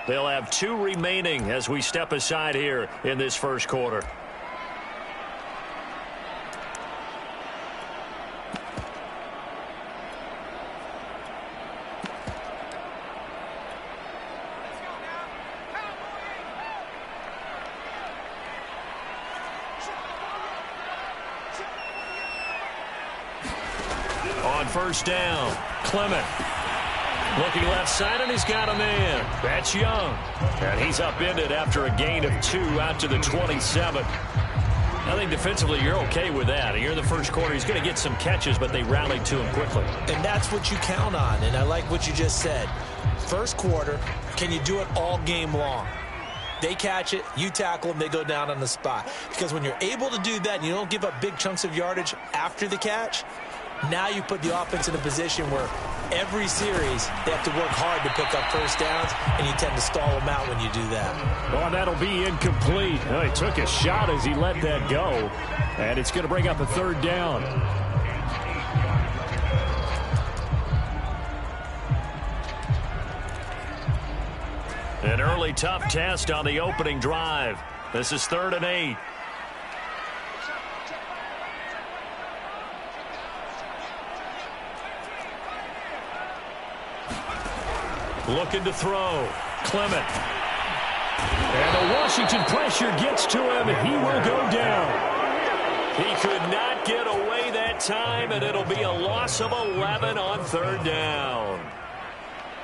They'll have 2 remaining as we step aside here in this first quarter. On first down, Clement. Looking left side, and he's got a man. That's Young. And he's upended after a gain of 2 out to the 27. I think defensively you're okay with that. Here in the first quarter, he's going to get some catches, but they rallied to him quickly. And that's what you count on, and I like what you just said. First quarter, can you do it all game long? They catch it, you tackle them, they go down on the spot. Because when you're able to do that and you don't give up big chunks of yardage after the catch, now you put the offense in a position where every series they have to work hard to pick up first downs, and you tend to stall them out when you do that. Well, that'll be incomplete. Well, he took a shot as he let that go, and it's going to bring up a third down. An early tough test on the opening drive. This is 3rd and 8. Looking to throw. Clement. And the Washington pressure gets to him, and he will go down. He could not get away that time, and it'll be a loss of 11 on 3rd down.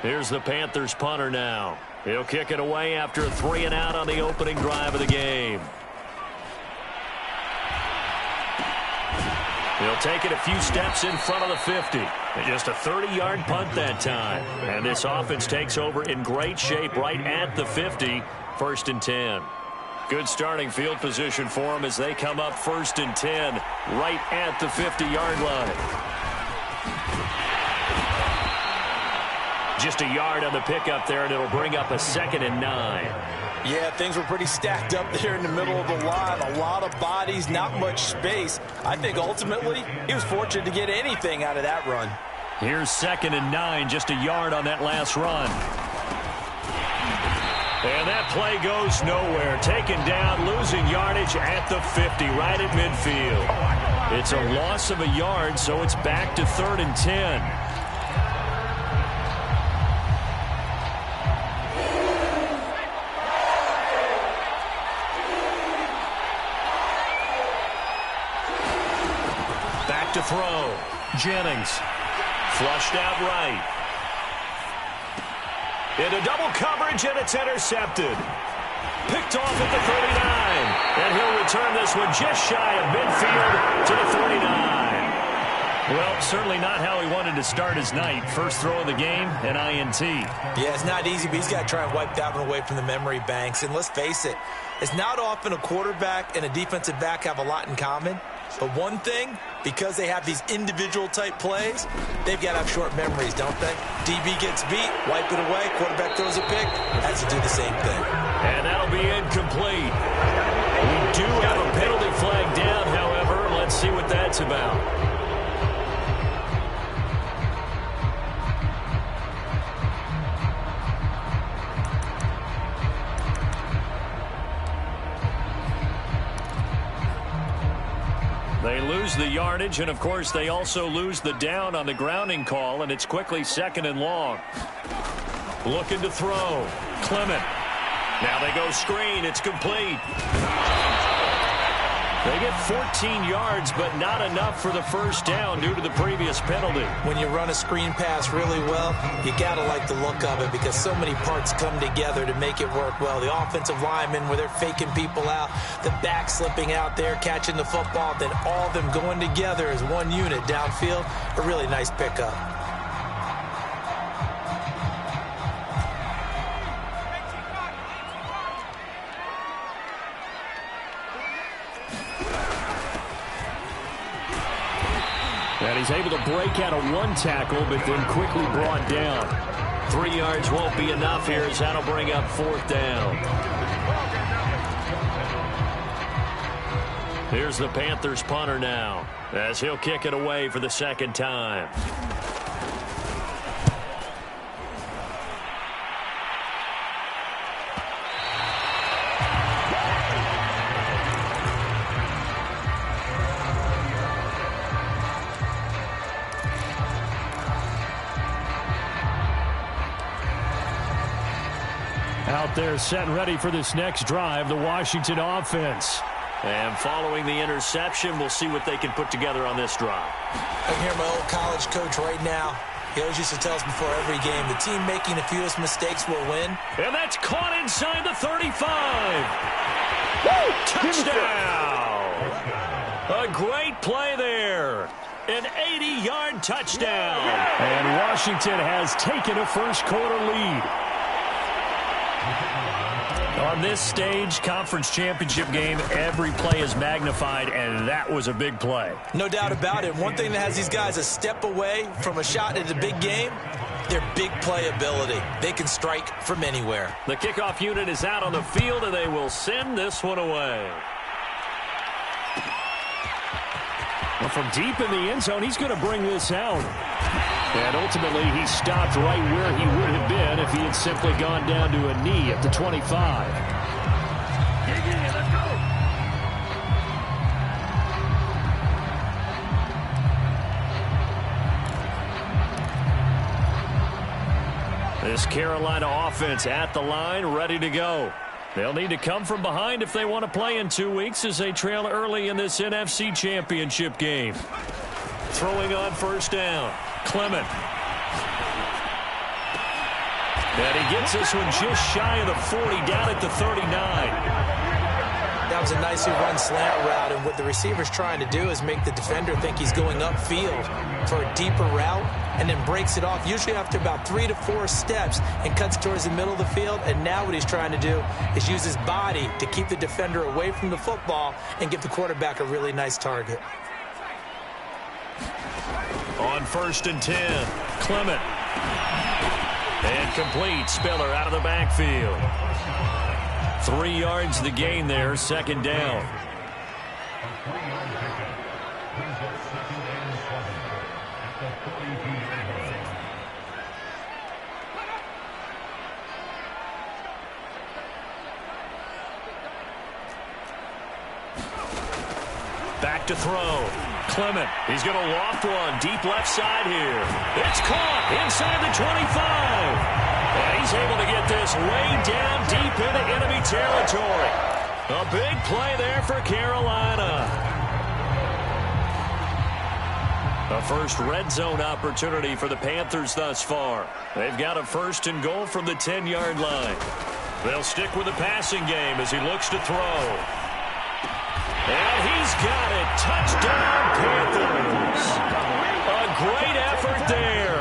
Here's the Panthers punter now. He'll kick it away after a 3 and out on the opening drive of the game. He'll take it a few steps in front of the 50. And just a 30-yard punt that time. And this offense takes over in great shape right at the 50, 1st and 10. Good starting field position for them as they come up 1st and 10 right at the 50-yard line. Just a yard on the pickup there, and it'll bring up a 2nd and 9. Yeah, things were pretty stacked up there in the middle of the line. A lot of bodies, not much space. I think ultimately he was fortunate to get anything out of that run. Here's 2nd and 9, just a yard on that last run. And that play goes nowhere. Taken down, losing yardage at the 50, right at midfield. It's a loss of a yard, so it's back to 3rd and 10. To throw. Jennings. Flushed out right. Into double coverage, and it's intercepted. Picked off at the 39. And he'll return this one just shy of midfield to the 49. Well, certainly not how he wanted to start his night. First throw of the game, an INT. Yeah, it's not easy, but he's got to try and wipe that one away from the memory banks. And let's face it, it's not often a quarterback and a defensive back have a lot in common. But one thing, because they have these individual type plays, they've got to have short memories, don't they? DB gets beat, wipe it away, quarterback throws a pick, has to do the same thing. And that'll be incomplete. We do have a penalty flag down, however. Let's see what that's about. They lose the yardage, and, of course, they also lose the down on the grounding call, and it's quickly 2nd and long. Looking to throw. Clement. Now they go screen. It's complete. They get 14 yards, but not enough for the first down due to the previous penalty. When you run a screen pass really well, you got to like the look of it because so many parts come together to make it work well. The offensive linemen, where they're faking people out, the back slipping out there, catching the football, then all of them going together as one unit downfield. A really nice pickup. And he's able to break out of one tackle, but then quickly brought down. 3 yards won't be enough here as that'll bring up 4th down. Here's the Panthers punter now as he'll kick it away for the 2nd time. Out there set and ready for this next drive, the Washington offense. And following the interception, we'll see what they can put together on this drive. I can hear my old college coach right now. He always used to tell us before every game, the team making the fewest mistakes will win. And that's caught inside the 35. Woo! Touchdown! A great play there. An 80-yard touchdown. And Washington has taken a first-quarter lead. On this stage, conference championship game, every play is magnified, and that was a big play. No doubt about it. One thing that has these guys a step away from a shot at a big game, their big play ability. They can strike from anywhere. The kickoff unit is out on the field, and they will send this one away. Well, from deep in the end zone, he's going to bring this out. And ultimately, he stopped right where he would have been if he had simply gone down to a knee at the 25. This Carolina offense at the line, ready to go. They'll need to come from behind if they want to play in 2 weeks as they trail early in this NFC Championship game. Throwing on first down. Clement. And he gets this one just shy of the 40, down at the 39. That was a nicely run slant route, and what the receiver's trying to do is make the defender think he's going upfield for a deeper route, and then breaks it off, usually after about 3 to 4 steps, and cuts towards the middle of the field. And now what he's trying to do is use his body to keep the defender away from the football and give the quarterback a really nice target. On first and 10, Clement. And complete. Spiller out of the backfield. 3 yards the gain there, second down. Back to throw. Clement, he's going to loft one deep left side here. It's caught inside the 25. And he's able to get this way down deep into enemy territory. A big play there for Carolina. A first red zone opportunity for the Panthers thus far. They've got a first and goal from the 10-yard line. They'll stick with the passing game as he looks to throw. And he's got it. Touchdown, Panthers. A great effort there.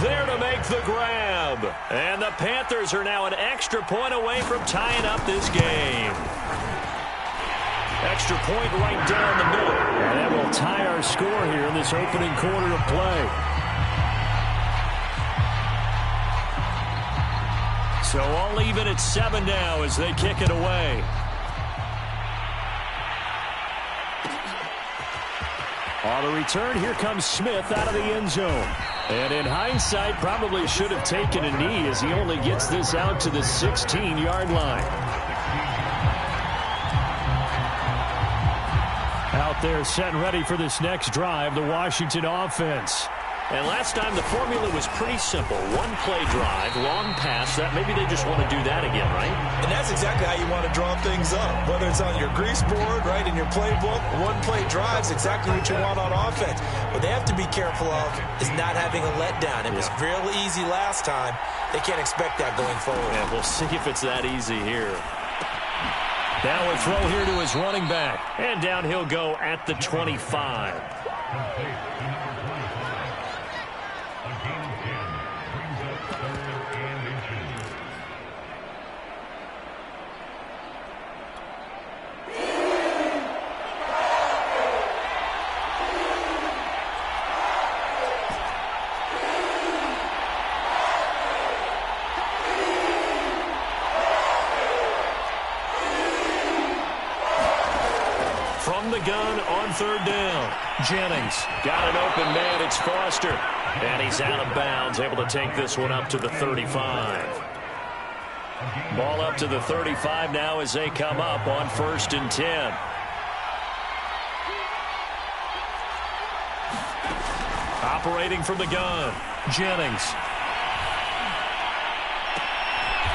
There to make the grab. And the Panthers are now an extra point away from tying up this game. Extra point right down the middle. And that will tie our score here in this opening quarter of play. So all even at 7 now as they kick it away. On the return, here comes Smith out of the end zone. And in hindsight, probably should have taken a knee as he only gets this out to the 16-yard line. Out there set and ready for this next drive, the Washington offense. And last time the formula was pretty simple. One play drive, long pass. That maybe they just want to do that again, right? And that's exactly how you want to draw things up. Whether it's on your grease board, right, in your playbook, one play drive is exactly what you want on offense. What they have to be careful of is not having a letdown. It was real easy last time. They can't expect that going forward. Yeah, we'll see if it's that easy here. Now a throw here to his running back. And down he'll go at the 25. From the gun on third down. Jennings Got an open man. It's Foster. And he's out of bounds, able to take this one up to the 35. Ball up to the 35 now as they come up on first and 10. operating from the gun. Jennings.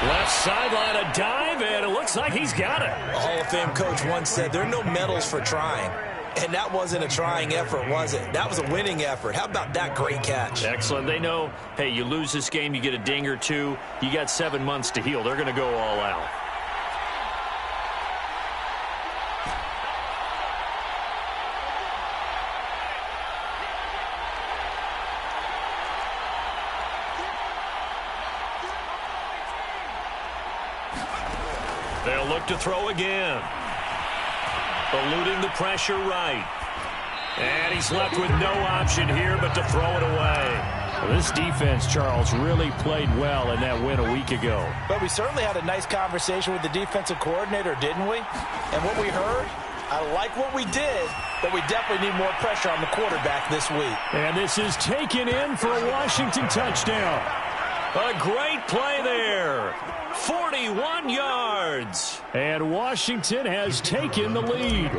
Left sideline, a dive, and it looks like he's got it. A Hall of Fame coach once said there are no medals for trying. And that wasn't a trying effort, was it? That was a winning effort. How about that great catch? Excellent. They know, hey, you lose this game, you get a ding or two. You got 7 months to heal. They're going to go all out. They'll look to throw again. Eluding the pressure right. And he's left with no option here but to throw it away. Well, this defense, Charles, really played well in that win a week ago. But we certainly had a nice conversation with the defensive coordinator, didn't we? And what we heard, I like what we did, but we definitely need more pressure on the quarterback this week. And this is taken in for a Washington touchdown. A great play there. 41 yards. And Washington has taken the lead.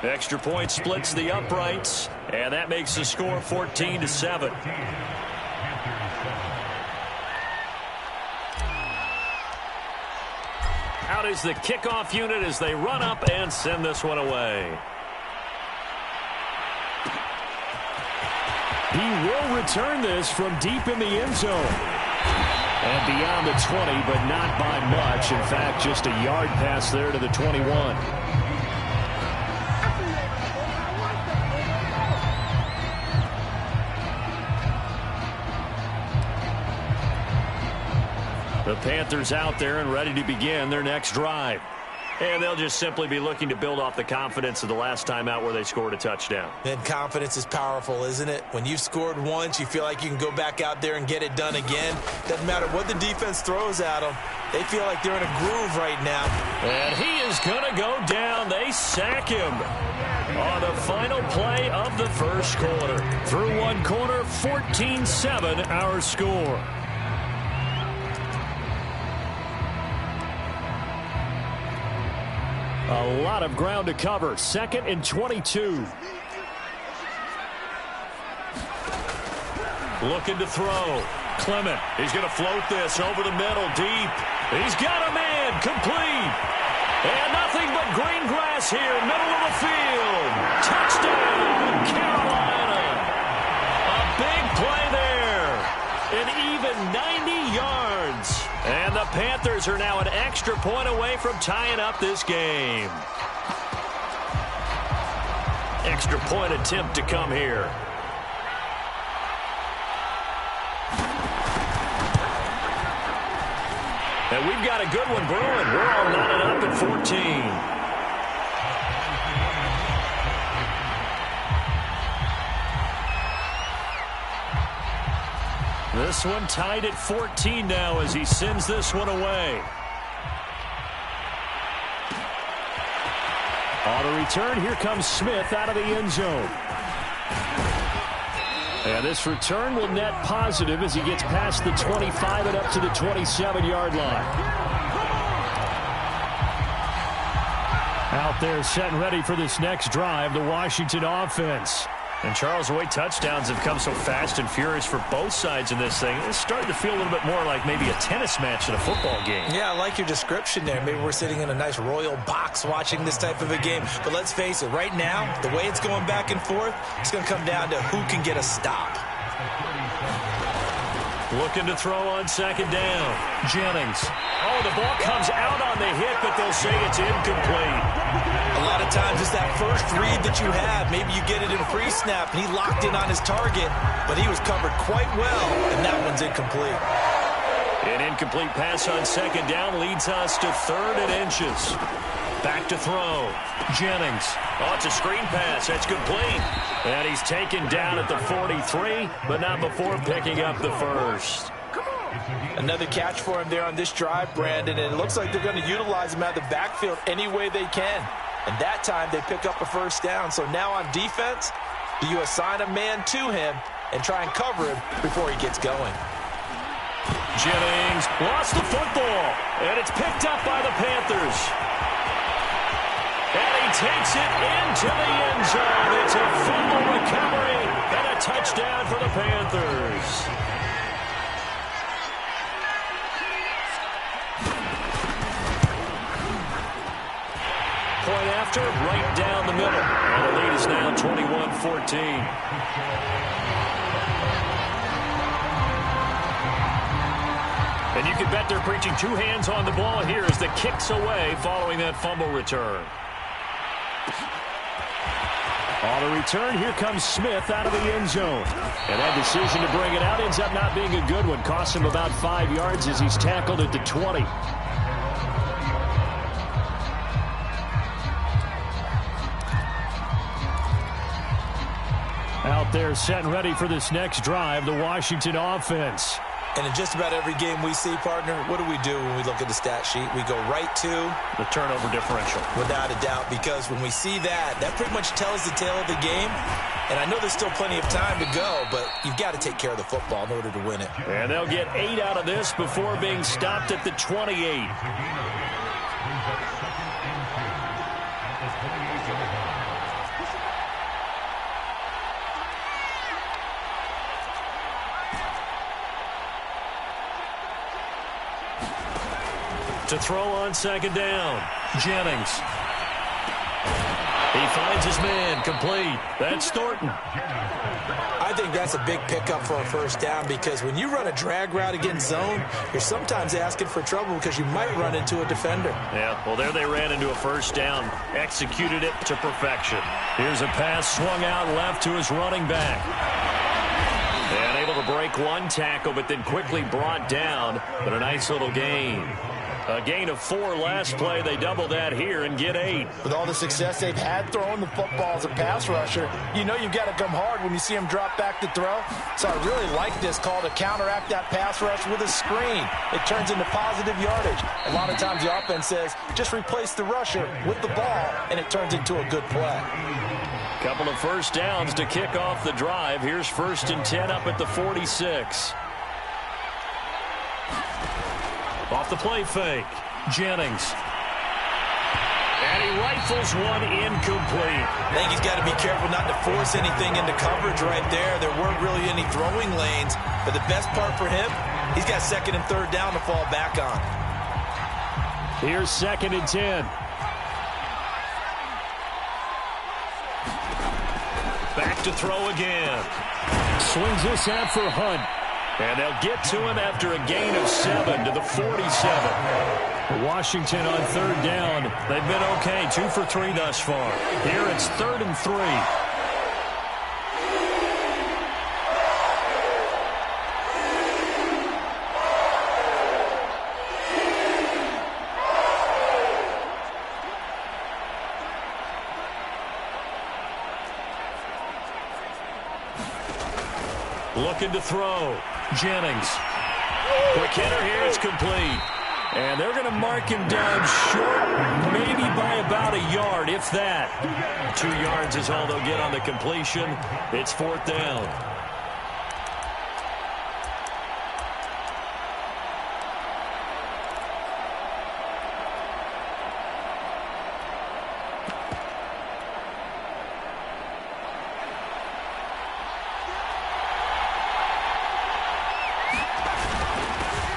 Extra point splits the uprights, and that makes the score 14-7. Out is the kickoff unit as they run up and send this one away. He will return this from deep in the end zone. And beyond the 20, but not by much. In fact, just a yard pass there to the 21. The Panthers out there and ready to begin their next drive. And they'll just simply be looking to build off the confidence of the last time out where they scored a touchdown. And confidence is powerful, isn't it? When you've scored once, you feel like you can go back out there and get it done again. Doesn't matter what the defense throws at them. They feel like they're in a groove right now. And he is going to go down. They sack him on the final play of the first quarter. Through one quarter, 14-7 our score. A lot of ground to cover. 2nd and 22. Looking to throw. Clement. He's going to float this over the middle deep. He's got a man. Complete. And nothing but green grass here. Middle of the field. Touchdown, Carolina. A big play there. An even 90 yards. And the Panthers are now an extra point away from tying up this game. Extra point attempt to come here. And we've got a good one brewing. We're all knotted up at 14. This one tied at 14 now as he sends this one away. On a return, here comes Smith out of the end zone. And this return will net positive as he gets past the 25 and up to the 27-yard line. Out there set and ready for this next drive, the Washington offense. And, Charles, the way touchdowns have come so fast and furious for both sides in this thing, it's starting to feel a little bit more like maybe a tennis match in a football game. Yeah, I like your description there. Maybe we're sitting in a nice royal box watching this type of a game. But let's face it, right now, the way it's going back and forth, it's going to come down to who can get a stop. Looking to throw on second down. Jennings. Oh, the ball comes out on the hit, but they'll say it's incomplete. A lot of times it's that first read that you have. Maybe you get it in pre-snap, and he locked in on his target, but he was covered quite well, and that one's incomplete. An incomplete pass on second down leads us to 3rd and inches. Back to throw. Jennings. Oh, it's a screen pass. That's complete. And he's taken down at the 43, but not before picking up the first. Another catch for him there on this drive, Brandon, and it looks like they're going to utilize him out of the backfield any way they can. And that time they pick up a first down. So now on defense, do you assign a man to him and try and cover him before he gets going? Jennings lost the football, and it's picked up by the Panthers. And he takes it into the end zone. It's a fumble recovery and a touchdown for the Panthers. Point after, right down the middle. And the lead is now 21-14. And you can bet they're preaching two hands on the ball here as the kick's away following that fumble return. On the return, here comes Smith out of the end zone. And that decision to bring it out ends up not being a good one. Costs him about 5 yards as he's tackled at the 20. Out there set and ready for this next drive, the Washington offense. And in just about every game we see, partner, what do we do when we look at the stat sheet? We go right to the turnover differential. Without a doubt, because when we see that, that pretty much tells the tale of the game. And I know there's still plenty of time to go, but you've got to take care of the football in order to win it. And they'll get 8 out of this before being stopped at the 28. To throw on second down, Jennings. He finds his man, complete. That's Thornton. I think that's a big pickup for a first down because when you run a drag route against zone, you're sometimes asking for trouble because you might run into a defender. Yeah, well, there they ran into a first down, executed it to perfection. Here's a pass swung out left to his running back. And able to break one tackle, but then quickly brought down, but a nice little gain. A gain of 4 last play. They double that here and get 8. With all the success they've had throwing the football as a pass rusher, you know you've got to come hard when you see him drop back to throw. So I really like this call to counteract that pass rush with a screen. It turns into positive yardage. A lot of times the offense says, just replace the rusher with the ball, and it turns into a good play. Couple of first downs to kick off the drive. Here's 1st and 10 up at the 46. Off the play fake, Jennings. And he rifles one incomplete. I think he's got to be careful not to force anything into coverage right there. There weren't really any throwing lanes. But the best part for him, he's got 2nd and 3rd down to fall back on. Here's 2nd and 10. Back to throw again. Swings this out for Hunt. And they'll get to him after a gain of 7 to the 47. Washington on 3rd down. They've been okay, 2 for 3 thus far. Here it's 3rd and 3. Looking to throw. Jennings. Quick hitter here. It's complete. And they're going to mark him down short, maybe by about a yard, if that. 2 yards is all they'll get on the completion. It's 4th down.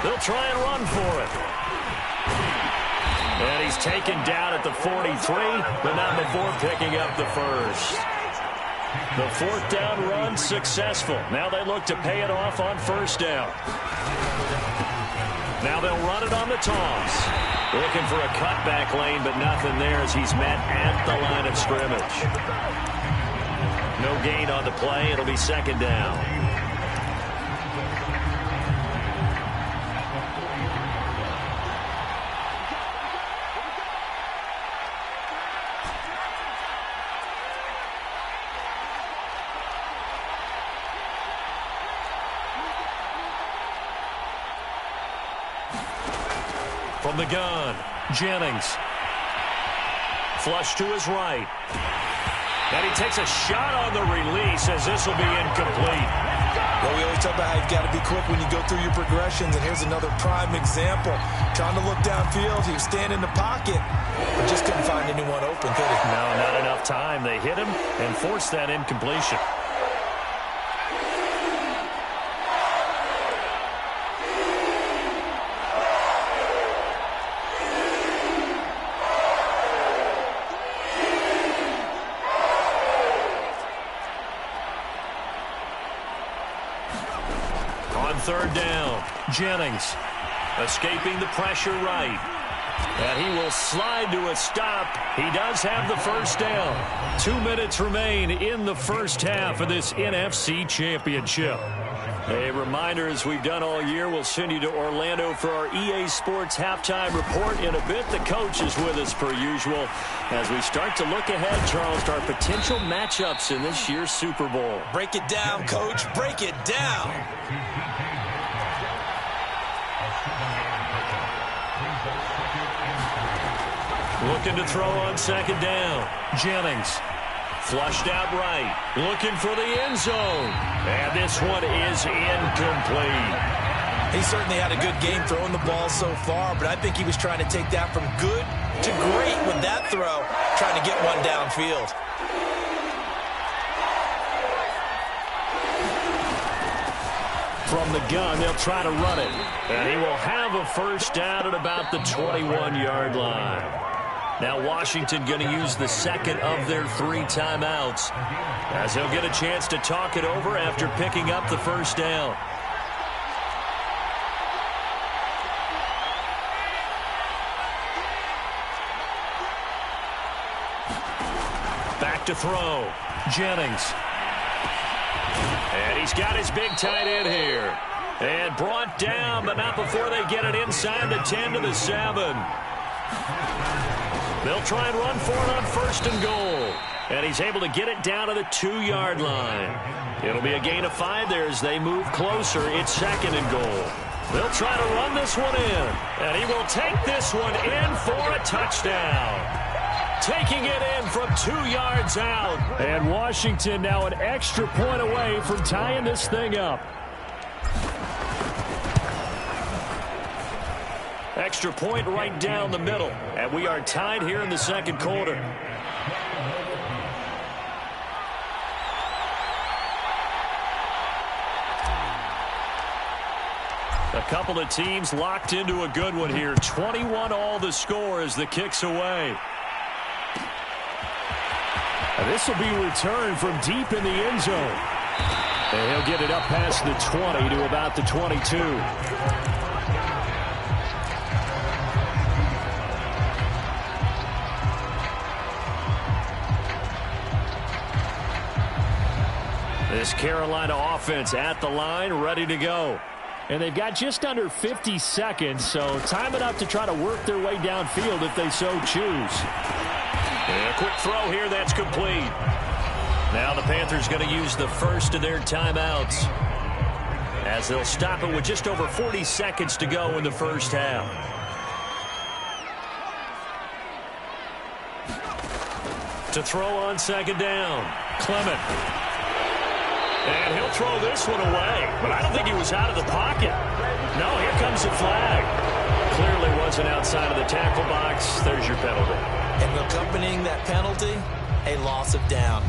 They'll try and run for it. And he's taken down at the 43, but not before picking up the first. The 4th down run successful. Now they look to pay it off on 1st down. Now they'll run it on the toss. Looking for a cutback lane, but nothing there as he's met at the line of scrimmage. No gain on the play. It'll be 2nd down. From the gun, Jennings. Flush to his right. And he takes a shot on the release as this will be incomplete. Well, we always talk about how you've got to be quick when you go through your progressions, and here's another prime example. Trying to look downfield, he was standing in the pocket, but just couldn't find anyone open, could he? No, not enough time. They hit him and forced that incompletion. On third down, Jennings escaping the pressure right. And he will slide to a stop. He does have the first down. 2 minutes remain in the first half of this NFC Championship. A reminder, as we've done all year, we'll send you to Orlando for our EA Sports halftime report in a bit. The coach is with us per usual as we start to look ahead, Charles, to our potential matchups in this year's Super Bowl. Break it down, Coach. Break it down. Looking to throw on second down. Jennings. Flushed out right. Looking for the end zone. And this one is incomplete. He certainly had a good game throwing the ball so far, but I think he was trying to take that from good to great with that throw, trying to get one downfield. From the gun, they'll try to run it. And he will have a first down at about the 21-yard line. Now Washington going to use the second of their 3 timeouts as he'll get a chance to talk it over after picking up the first down. Back to throw. Jennings. And he's got his big tight end here. And brought down, but not before they get it inside the 10 to the 7. They'll try and run for it on first and goal. And he's able to get it down to the 2-yard line. It'll be a gain of 5 there as they move closer. It's second and goal. They'll try to run this one in. And he will take this one in for a touchdown. Taking it in from 2 yards out. And Washington now an extra point away from tying this thing up. Extra point right down the middle. And we are tied here in the second quarter. A couple of teams locked into a good one here. 21 all the score as the kick's away. And this will be returned from deep in the end zone. And he'll get it up past the 20 to about the 22. This Carolina offense at the line, ready to go. And they've got just under 50 seconds, so time enough to try to work their way downfield if they so choose. And a quick throw here, that's complete. Now the Panthers going to use the first of their timeouts as they'll stop it with just over 40 seconds to go in the first half. To throw on second down, Clement. And he'll throw this one away, but I don't think he was out of the pocket. No, here comes the flag. Clearly wasn't outside of the tackle box. There's your penalty. And accompanying that penalty, a loss of down.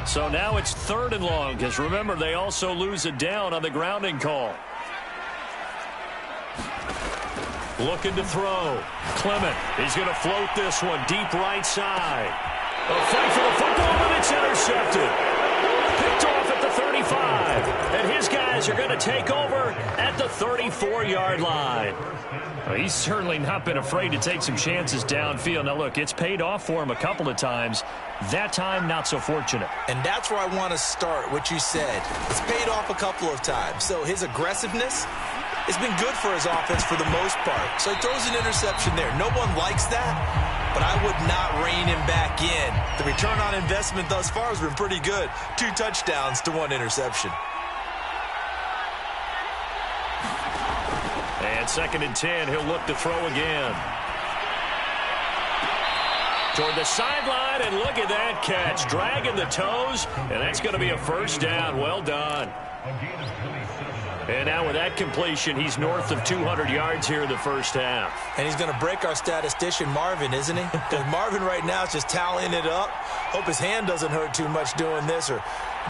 So now it's third and long, because remember, they also lose a down on the grounding call. Looking to throw. Clement. He's going to float this one deep right side. A fight for the football, and it's intercepted. Picked off at the 35. And his guys are going to take over at the 34-yard line. Well, he's certainly not been afraid to take some chances downfield. Now, look, it's paid off for him a couple of times. That time, not so fortunate. And that's where I want to start, what you said. It's paid off a couple of times. So his aggressiveness, it's been good for his offense for the most part. So he throws an interception there. No one likes that, but I would not rein him back in. The return on investment thus far has been pretty good. 2 touchdowns to 1 interception. And second and 10, he'll look to throw again. Toward the sideline, and look at that catch. Dragging the toes, and that's going to be a first down. Well done. And now with that completion, he's north of 200 yards here in the first half. And he's going to break our statistician, Marvin, isn't he? Because Marvin right now is just tallying it up. Hope his hand doesn't hurt too much doing this or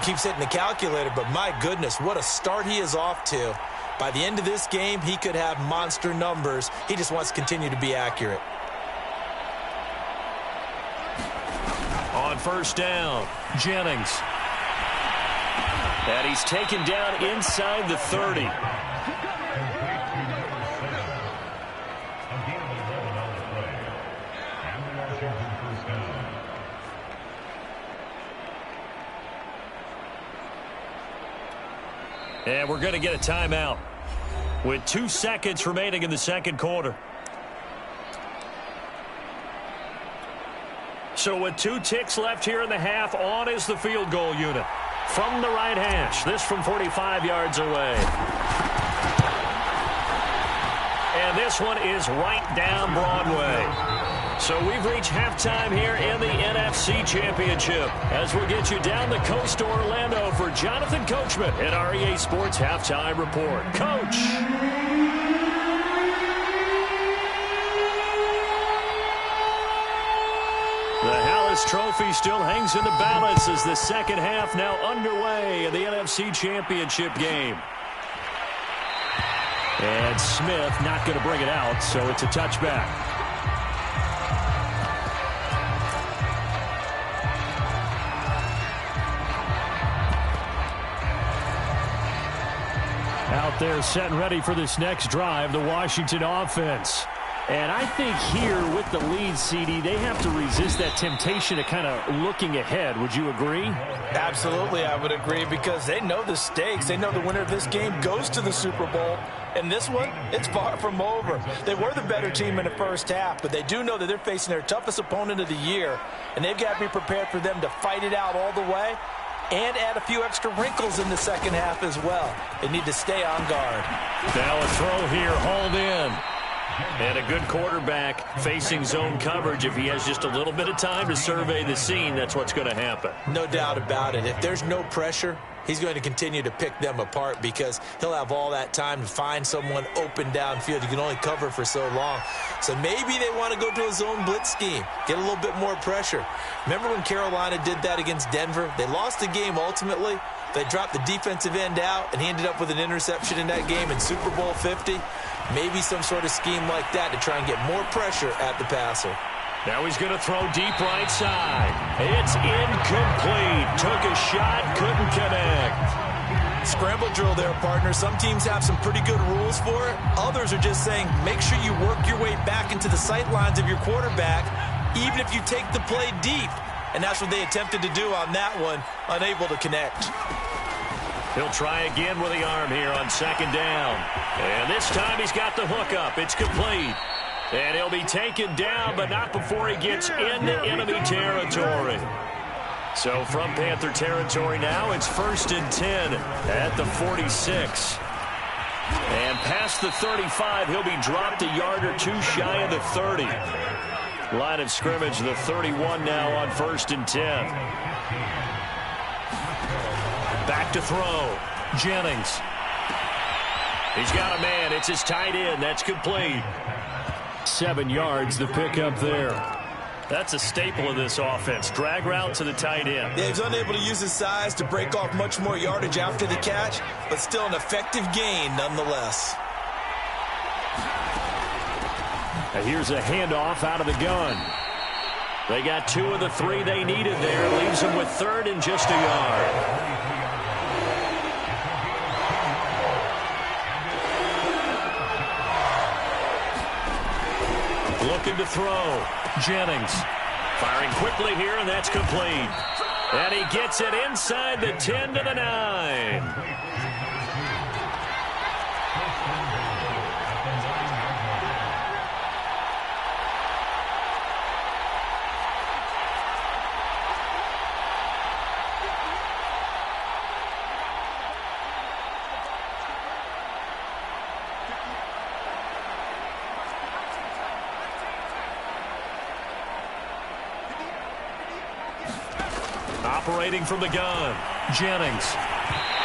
keeps hitting the calculator. But my goodness, what a start he is off to. By the end of this game, he could have monster numbers. He just wants to continue to be accurate. On on first down. Jennings. And he's taken down inside the 30. And we're going to get a timeout with 2 seconds remaining in the second quarter. So with 2 ticks left here in the half, on is the field goal unit. From the right hash, this from 45 yards away. And this one is right down Broadway. So we've reached halftime here in the NFC Championship as we'll get you down the coast to Orlando for Jonathan Coachman at our EA Sports Halftime Report. Coach! The Hallis Trophy still hangs in the balance as the second half now underway in the NFC Championship game. And Smith not going to bring it out, so it's a touchback. Out there set and ready for this next drive, the Washington offense. And I think here with the lead, CD, they have to resist that temptation of kind of looking ahead. Would you agree? Absolutely, I would agree, because they know the stakes. They know the winner of this game goes to the Super Bowl. And this one, it's far from over. They were the better team in the first half, but they do know that they're facing their toughest opponent of the year, and they've got to be prepared for them to fight it out all the way and add a few extra wrinkles in the second half as well. They need to stay on guard. Now a throw here, hauled in. And a good quarterback facing zone coverage. If he has just a little bit of time to survey the scene, that's what's going to happen. No doubt about it. If there's no pressure, he's going to continue to pick them apart because he'll have all that time to find someone open downfield. You can only cover for so long. So maybe they want to go to a zone blitz scheme, get a little bit more pressure. Remember when Carolina did that against Denver? They lost the game ultimately. They dropped the defensive end out, and he ended up with an interception in that game in Super Bowl 50. Maybe some sort of scheme like that to try and get more pressure at the passer. Now he's going to throw deep right side. It's incomplete. Took a shot, couldn't connect. Scramble drill there, partner. Some teams have some pretty good rules for it. Others are just saying, make sure you work your way back into the sight lines of your quarterback, even if you take the play deep. And that's what they attempted to do on that one, unable to connect. He'll try again with the arm here on second down. And this time he's got the hook up. It's complete. And he'll be taken down, but not before he gets into enemy territory. So from Panther territory now, it's 1st and 10 at the 46. And past the 35, he'll be dropped a yard or two shy of the 30. Line of scrimmage, the 31 now on 1st and 10. Back to throw. Jennings. He's got a man. It's his tight end. That's complete. 7 yards, the pickup there. That's a staple of this offense. Drag route to the tight end. Yeah, he's unable to use his size to break off much more yardage after the catch, but still an effective gain nonetheless. And here's a handoff out of the gun. They got 2 of the 3 they needed there. Leaves them with 3rd and just a yard. Looking to throw. Jennings firing quickly here, and that's complete. And he gets it inside the 10 to the 9. Operating from the gun, Jennings.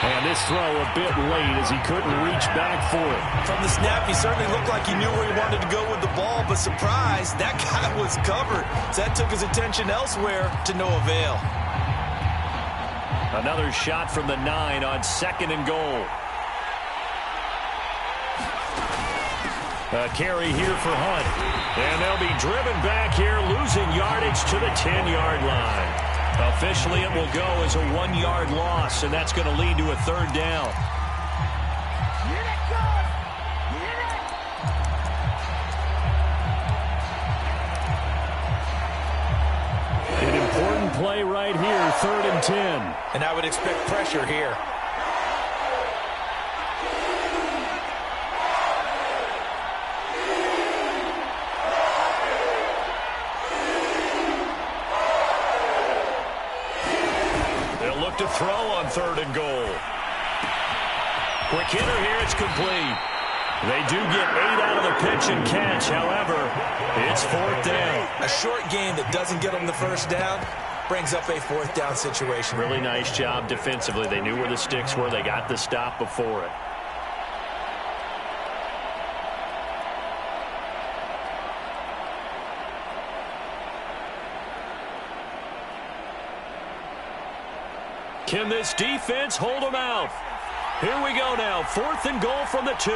And this throw a bit late as he couldn't reach back for it. From the snap, he certainly looked like he knew where he wanted to go with the ball, but surprise, that guy was covered. So that took his attention elsewhere to no avail. Another shot from the 9 on 2nd and goal. A carry here for Hunt. And they'll be driven back here, losing yardage to the 10-yard line. Officially, it will go as a 1-yard loss, and that's going to lead to a third down. An important play right here, 3rd and 10. And I would expect pressure here. To throw on 3rd and goal. Quick hitter here, it's complete. They do get 8 out of the pitch and catch. However, it's 4th down. A short game that doesn't get them the first down brings up a 4th down situation. Really nice job defensively. They knew where the sticks were. They got the stop before it. Can this defense hold them out? Here we go now. 4th and goal from the 2.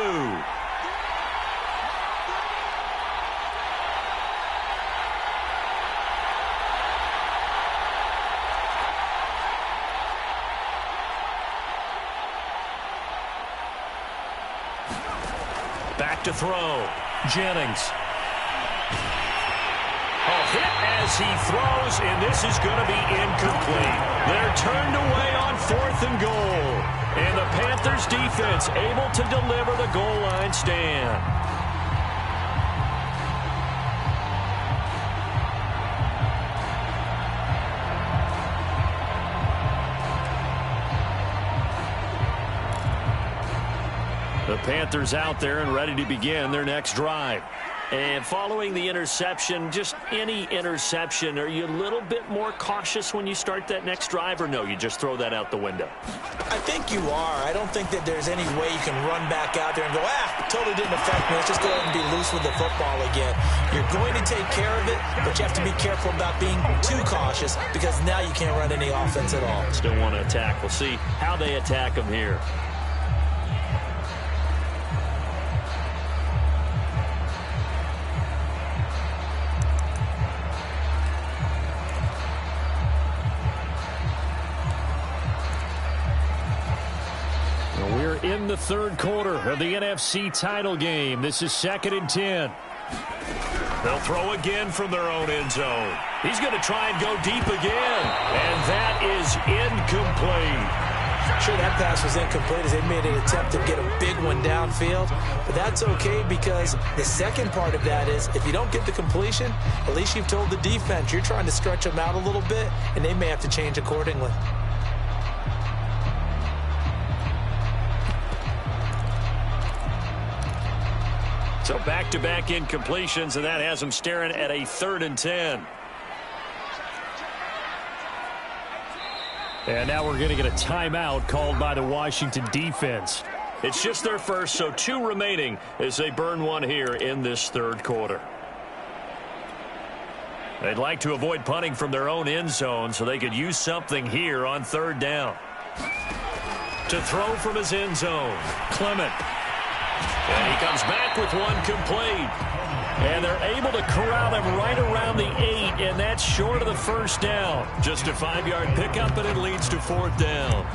Back to throw. Jennings. Hit as he throws, and this is going to be incomplete. They're turned away on 4th and goal. And the Panthers defense able to deliver the goal line stand. The Panthers out there and ready to begin their next drive. And following the interception, just any interception, are you a little bit more cautious when you start that next drive, or no, you just throw that out the window? I think you are. I don't think that there's any way you can run back out there and go, totally didn't affect me. Let's just go ahead and be loose with the football again. You're going to take care of it, but you have to be careful about being too cautious because now you can't run any offense at all. Still want to attack. We'll see how they attack them here. In the 3rd quarter of the NFC title game. This is 2nd and 10. They'll throw again from their own end zone. He's going to try and go deep again. And that is incomplete. Sure, that pass was incomplete as they made an attempt to get a big one downfield. But that's okay because the second part of that is if you don't get the completion, at least you've told the defense you're trying to stretch them out a little bit, and they may have to change accordingly. So back-to-back incompletions, and that has them staring at a 3rd and 10. And now we're going to get a timeout called by the Washington defense. It's just their first, so 2 remaining as they burn one here in this 3rd quarter. They'd like to avoid punting from their own end zone so they could use something here on 3rd down. To throw from his end zone, Clement. And he comes back with one complete. And they're able to corral him right around the 8, and that's short of the first down. Just a 5-yard pickup, and it leads to 4th down.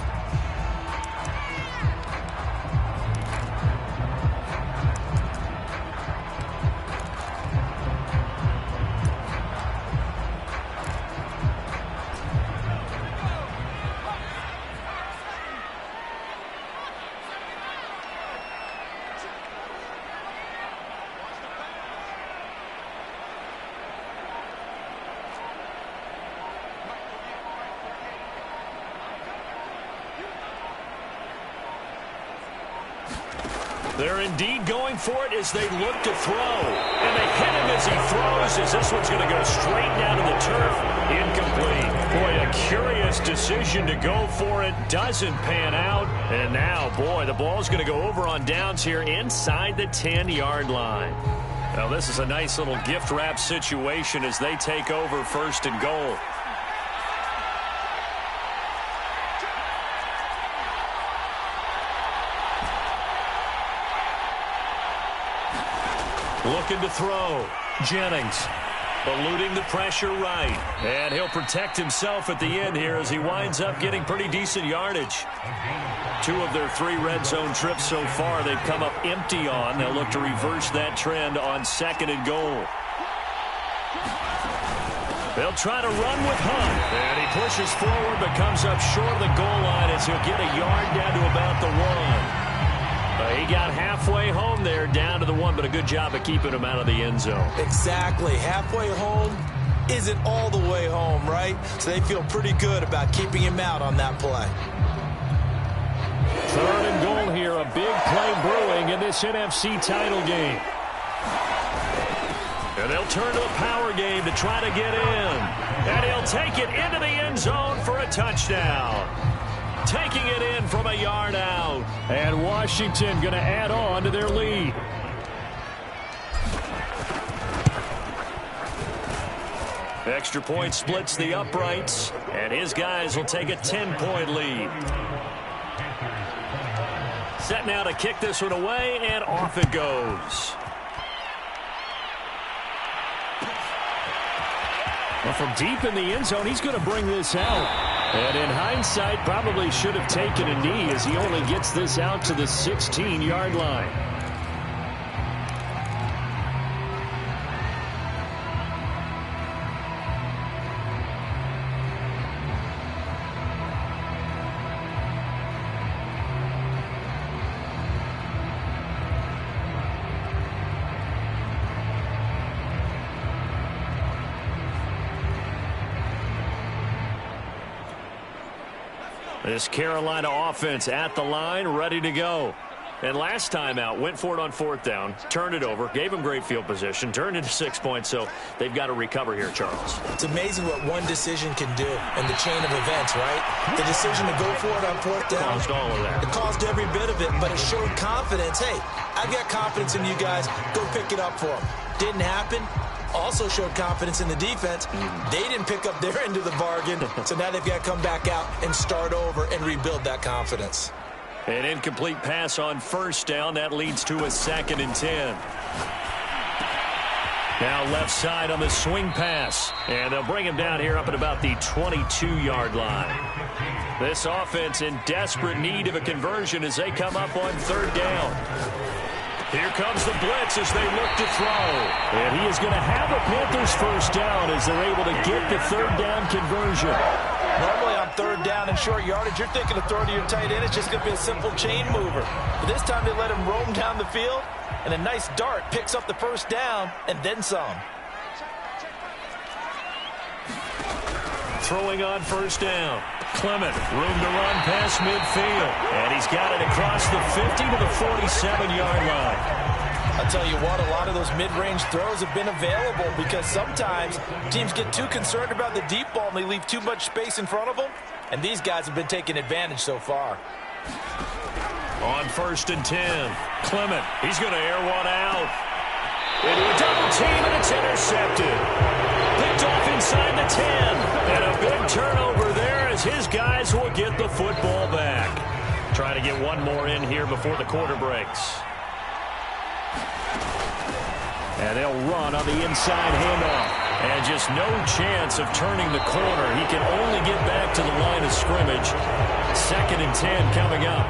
They're indeed going for it as they look to throw. And they hit him as he throws, as this one's going to go straight down to the turf. Incomplete. Boy, a curious decision to go for it. Doesn't pan out. And now, boy, the ball's going to go over on downs here inside the 10-yard line. Now, this is a nice little gift wrap situation as they take over 1st and goal. Looking to throw. Jennings. Eluding the pressure right. And he'll protect himself at the end here as he winds up getting pretty decent yardage. 2 of their 3 red zone trips so far they've come up empty on. They'll look to reverse that trend on 2nd and goal. They'll try to run with Hunt. And he pushes forward but comes up short of the goal line as he'll get a yard down to about the 1. He got halfway home there, down to the 1, but a good job of keeping him out of the end zone. Exactly. Halfway home isn't all the way home, right? So they feel pretty good about keeping him out on that play. 3rd and goal here. A big play brewing in this NFC title game. And they'll turn to the power game to try to get in. And he'll take it into the end zone for a touchdown. Taking it in from a yard out. And Washington going to add on to their lead. Extra point splits the uprights. And his guys will take a 10-point lead. Set now to kick this one away, and off it goes. Well, from deep in the end zone, he's going to bring this out. And in hindsight, probably should have taken a knee as he only gets this out to the 16-yard line. This Carolina offense at the line, ready to go. And last time out, went for it on 4th down, turned it over, gave them great field position, turned into 6 points, so they've got to recover here, Charles. It's amazing what one decision can do in the chain of events, right? The decision to go for it on 4th down. Caused all of that. It caused every bit of it, but it showed confidence. Hey, I've got confidence in you guys. Go pick it up for them. Didn't happen. Also showed confidence in the defense. They didn't pick up their end of the bargain, so now they've got to come back out and start over and rebuild that confidence. An incomplete pass on 1st down. That leads to a 2nd and 10. Now left side on the swing pass. And they'll bring him down here up at about the 22-yard line. This offense in desperate need of a conversion as they come up on 3rd down. Here comes the blitz as they look to throw. And he is going to have a Panthers 1st down as they're able to get the 3rd down conversion. Normally on 3rd down and short yardage, you're thinking of throwing to your tight end. It's just going to be a simple chain mover. But this time they let him roam down the field, and a nice dart picks up the 1st down and then some. Throwing on 1st down. Clement, room to run past midfield. And he's got it across the 50 to the 47-yard line. I'll tell you what, a lot of those mid-range throws have been available because sometimes teams get too concerned about the deep ball and they leave too much space in front of them. And these guys have been taking advantage so far. On 1st and 10, Clement, he's going to air one out. Into a double team, and it's intercepted. Picked off inside the 10. And a big turnover there as his guys will get the football back. Trying to get one more in here before the quarter breaks. And they'll run on the inside handoff. And just no chance of turning the corner. He can only get back to the line of scrimmage. 2nd and 10 coming up.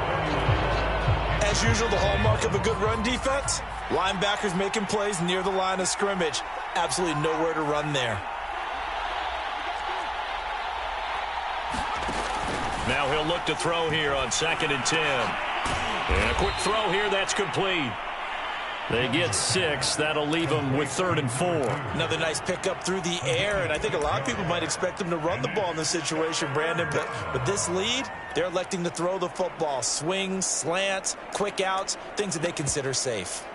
As usual, the hallmark of a good run defense, linebackers making plays near the line of scrimmage. Absolutely nowhere to run there. Now he'll look to throw here on 2nd and 10. And a quick throw here, that's complete. They get 6. That'll leave them with 3rd and 4. Another nice pickup through the air, and I think a lot of people might expect them to run the ball in this situation, Brandon, but with this lead, they're electing to throw the football. Swings, slants, quick outs, things that they consider safe.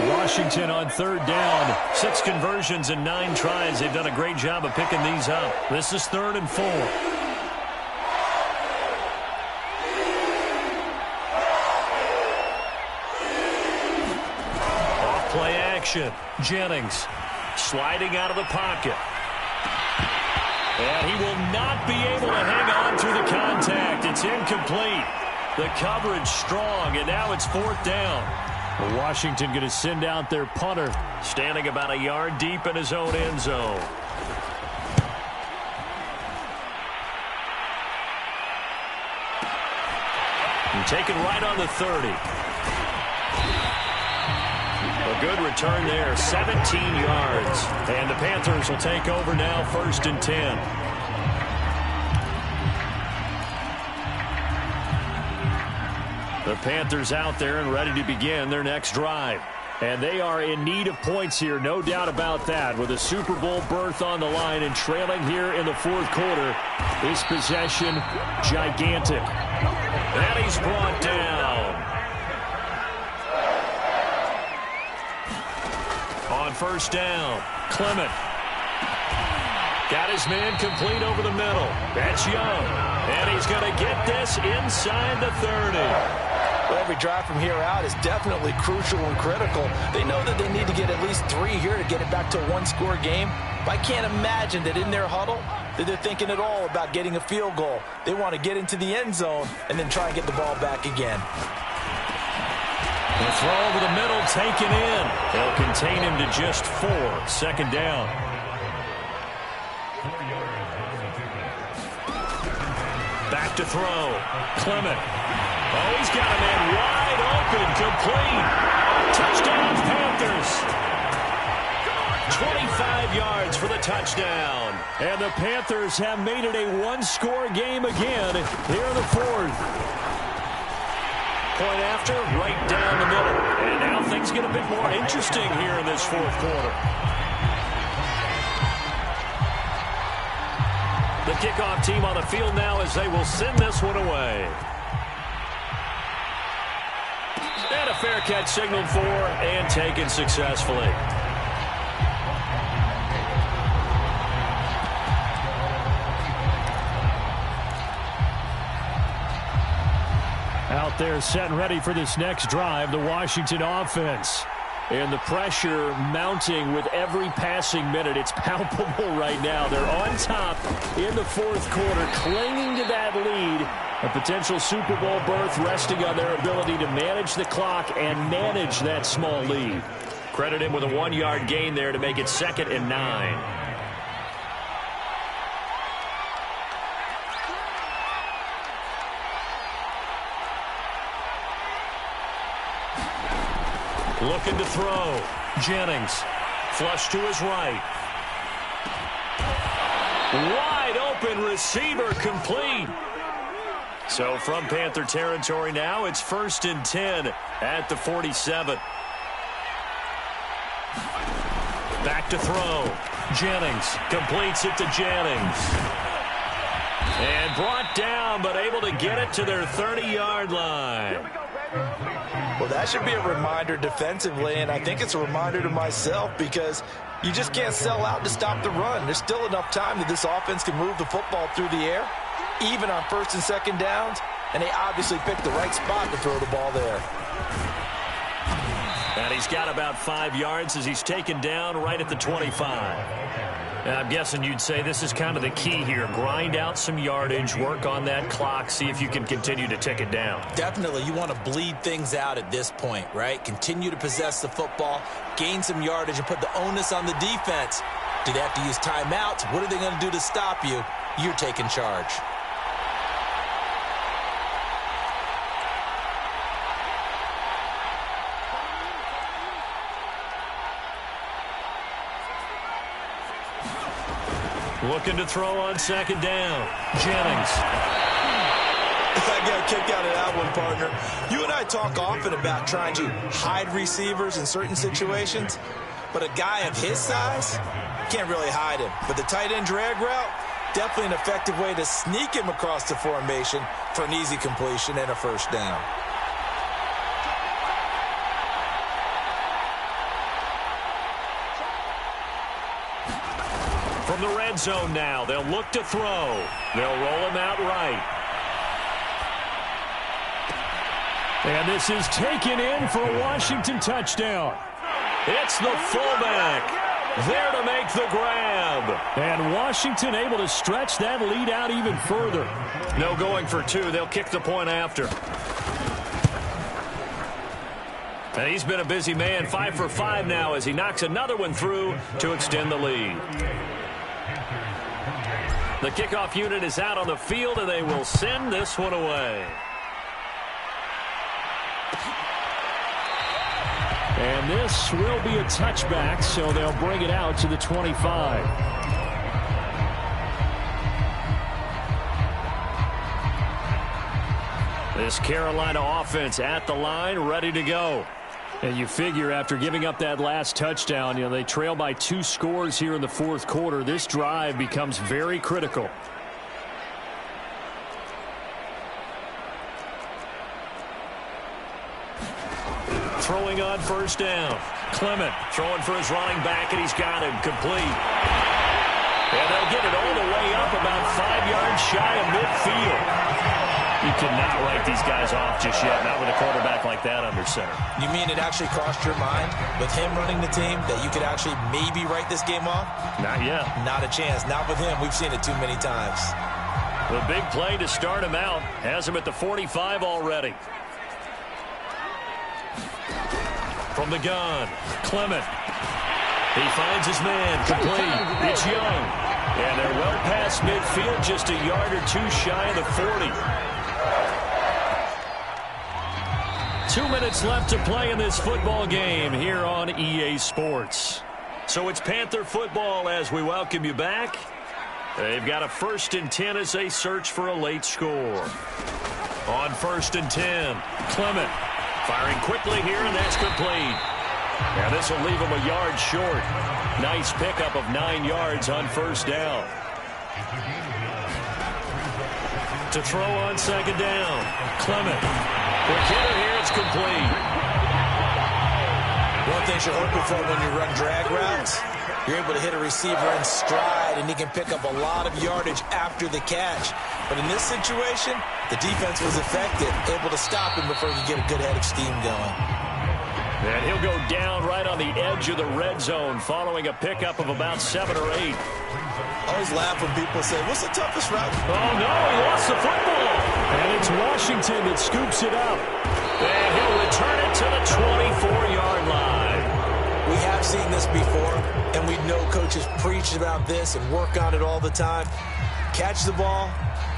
Washington on 3rd down. 6 conversions and 9 tries. They've done a great job of picking these up. This is 3rd and 4. Play action. Jennings sliding out of the pocket. And he will not be able to hang on through the contact. It's incomplete. The coverage strong, and now it's 4th down. Washington going to send out their punter. Standing about a yard deep in his own end zone. And taken right on the 30. A good return there, 17 yards. And the Panthers will take over now, 1st and 10. The Panthers out there and ready to begin their next drive. And they are in need of points here, no doubt about that. With a Super Bowl berth on the line and trailing here in the 4th quarter, this possession gigantic. And he's brought down. On 1st down, Clement. Got his man complete over the middle. That's Young. And he's going to get this inside the 30. Well, every drive from here out is definitely crucial and critical. They know that they need to get at least 3 here to get it back to a one-score game. But I can't imagine that in their huddle that they're thinking at all about getting a field goal. They want to get into the end zone and then try and get the ball back again. The throw over the middle taken in. They'll contain him to just 4. 2nd down. Back to throw. Clement. Oh, he's got a man wide open, complete. Touchdown, Panthers. 25 yards for the touchdown. And the Panthers have made it a one-score game again here in the 4th. Point after, right down the middle. And now things get a bit more interesting here in this 4th quarter. The kickoff team on the field now as they will send this one away. And a fair catch signaled for and taken successfully. Out there set and ready for this next drive, the Washington offense. And the pressure mounting with every passing minute. It's palpable right now. They're on top in the 4th quarter, clinging to that lead. A potential Super Bowl berth resting on their ability to manage the clock and manage that small lead. Credit him with a 1-yard gain there to make it 2nd and 9. Looking to throw. Jennings. Flush to his right. Wide open receiver complete. So from Panther territory now, it's 1st and 10 at the 47. Back to throw. Jennings completes it to Jennings. And brought down, but able to get it to their 30-yard line. Well, that should be a reminder defensively, and I think it's a reminder to myself because you just can't sell out to stop the run. There's still enough time that this offense can move the football through the air, even on 1st and 2nd downs, and they obviously picked the right spot to throw the ball there. And he's got about 5 yards as he's taken down right at the 25. And I'm guessing you'd say this is kind of the key here. Grind out some yardage, work on that clock, see if you can continue to tick it down. Definitely, you want to bleed things out at this point, right? Continue to possess the football, gain some yardage, and put the onus on the defense. Do they have to use timeouts? What are they going to do to stop you? You're taking charge. Looking to throw on 2nd down. Jennings. I got a kick out of that one, partner. You and I talk often about trying to hide receivers in certain situations, but a guy of his size can't really hide him. But the tight end drag route, definitely an effective way to sneak him across the formation for an easy completion and a 1st down. From the red zone now, they'll look to throw. They'll roll him out right. And this is taken in for a Washington touchdown. It's the fullback there to make the grab. And Washington able to stretch that lead out even further. No going for 2. They'll kick the point after. And he's been a busy man, 5 for 5 now as he knocks another one through to extend the lead. The kickoff unit is out on the field, and they will send this one away. And this will be a touchback, so they'll bring it out to the 25. This Carolina offense at the line, ready to go. And you figure after giving up that last touchdown, they trail by 2 scores here in the fourth quarter. This drive becomes very critical. Throwing on first down. Clement throwing for his running back, and he's got him complete. And they'll get it all the way up about 5 yards shy of midfield. You cannot write these guys off just yet, not with a quarterback like that under center. You mean it actually crossed your mind with him running the team that you could actually maybe write this game off? Not yet. Not a chance. Not with him. We've seen it too many times. The big play to start him out has him at the 45 already. From the gun, Clement. He finds his man, complete. It's Young. And they're well past midfield, just a yard or 2 shy of the 40. 2 minutes left to play in this football game here on EA Sports. So it's Panther football as we welcome you back. They've got a 1st and 10 as they search for a late score. On 1st and 10, Clement firing quickly here, and that's complete. Now this will leave him a yard short. Nice pickup of 9 yards on first down. To throw on 2nd down, Clement. Quick hitter here, it's complete. One thing you're hoping for when you run drag routes, you're able to hit a receiver in stride, and he can pick up a lot of yardage after the catch. But in this situation, the defense was effective, able to stop him before he could get a good head of steam going. And he'll go down right on the edge of the red zone following a pickup of about 7 or 8. I always laugh when people say, what's the toughest route? Oh, no, he lost the football. And it's Washington that scoops it up. And he'll return it to the 24-yard line. We have seen this before, and we know coaches preach about this and work on it all the time. Catch the ball.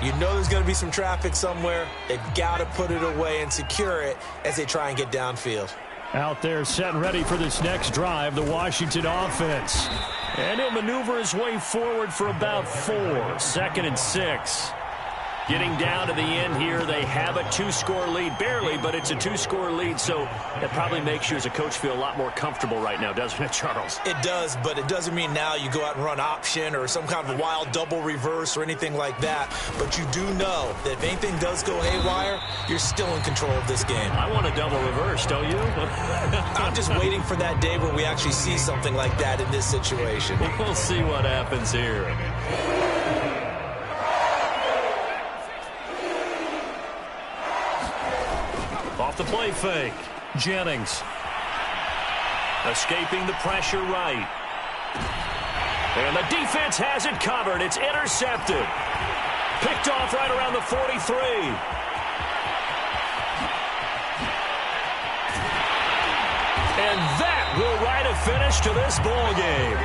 You know there's going to be some traffic somewhere. They've got to put it away and secure it as they try and get downfield. Out there set and ready for this next drive, the Washington offense. And he'll maneuver his way forward for about 4. 2nd and 6. Getting down to the end here, they have a 2-score lead. Barely, but it's a 2-score lead, so that probably makes you as a coach feel a lot more comfortable right now, doesn't it, Charles? It does, but it doesn't mean now you go out and run option or some kind of wild double reverse or anything like that. But you do know that if anything does go haywire, you're still in control of this game. I want a double reverse, don't you? I'm just waiting for that day where we actually see something like that in this situation. We'll see what happens here. Off the play fake, Jennings. Escaping the pressure right. And the defense has it covered. It's intercepted. Picked off right around the 43. And that will write a finish to this ball game.